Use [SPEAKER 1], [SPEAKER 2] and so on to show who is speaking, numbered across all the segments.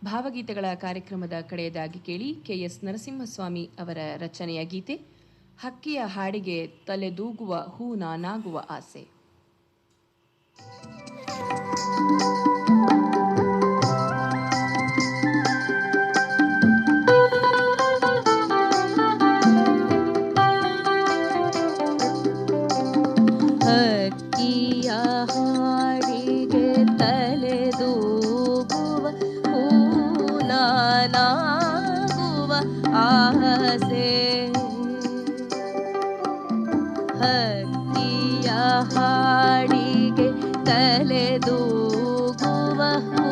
[SPEAKER 1] ಭಾವಗೀತೆಗಳ ಕಾರ್ಯಕ್ರಮದ ಕಡೆಯದಾಗಿ ಕೇಳಿ ಕೆ.ಎಸ್. ನರಸಿಂಹಸ್ವಾಮಿ ಅವರ ರಚನೆಯ ಗೀತೆ ಹಕ್ಕಿಯ ಹಾಡಿಗೆ ತಲೆದೂಗುವ ಹೂ ನಾನಾಗುವ ಆಸೆ.
[SPEAKER 2] ಹಕ್ಕಿಯ ಹಾಡಿಗೆ ತಲೆದೂಗುವ ಹೂ ನಾನಾಗುವ ಆಸೆ. ಹಕ್ಕಿಯ ಹಾಡಿಗೆ ತಲೆದೂಗುವ ಹೂ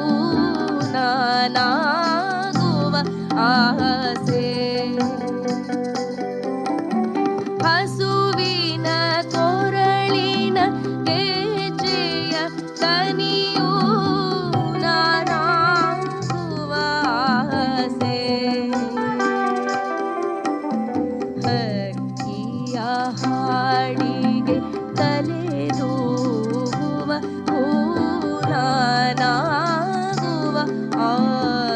[SPEAKER 2] ನಾನಾಗುವ ಆಸೆ. ಹಸುವಿನ ಕೊರಳಿನ ಗೆಜ್ಜೆಯ ಕನಿಯೂ ನಾನಾಗುವ ಆಸೆ. ಹಕ್ಕಿಯ ಹಾಡಿಗೆ ತಲೆದೂಗುವ ಹೂ ನಾನಾಗುವ ಆಸೆ.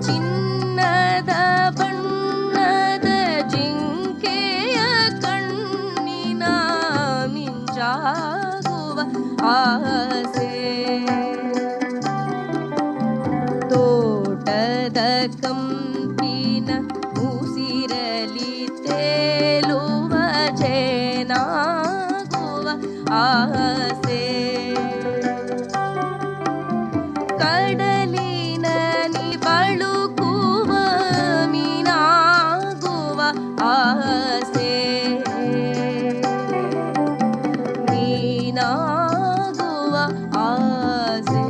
[SPEAKER 2] ಚಿನ್ನದ ಬಣ್ಣದ ಜಿಂಕೆಯ ಕಣ್ಣಿನ ಮಿಂಚಾಗುವ ಆಸೆ. ತೋಟದ ಕಂಪಿನ ಉಸಿರಲಿ ತೇಲುವ ಜೇನಾಗುವ ಆಸೆ. ಕಡಲಿನ ಬಳುಕುವ ಮೀನಾಗುವ ಆಸೆ. ಮೀನಾಗುವ ಆಸೆ.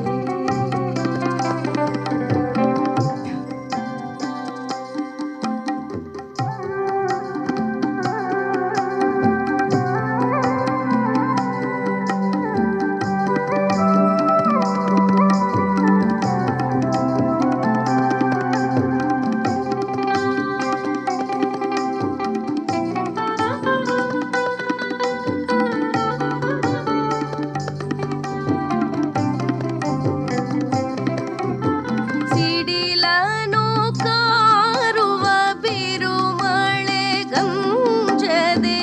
[SPEAKER 2] ಸಿಡಿಲನು ಕಾರುವ ಬಿರುಮಳೆ ಗಂಜದೆ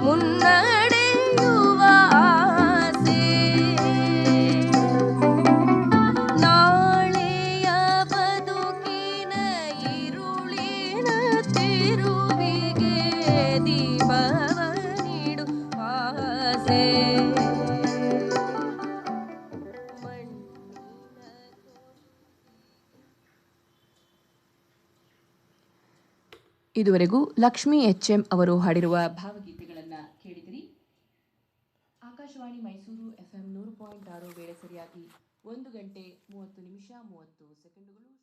[SPEAKER 2] ಮುನ್ನಡೆಯುವ ಆಸೆ. ನಾಳೆಯ ಬದುಕಿನ ಇರುಳಿನ ತಿರುವಿಗೆ ದೀಪವ ನೀಡುವ ಆಸೆ.
[SPEAKER 1] ಇದುವರೆಗೂ ಲಕ್ಷ್ಮೀ ಎಚ್.ಎಂ. ಅವರು ಹಾಡಿರುವ ಭಾವಗೀತೆಗಳನ್ನು ಕೇಳಿದಿರಿ. ಆಕಾಶವಾಣಿ ಮೈಸೂರು FM 100.6 ವೇಳೆ ಸರಿಯಾಗಿ 1 ಗಂಟೆ 30 ನಿಮಿಷ 30 ಸೆಕೆಂಡುಗಳು.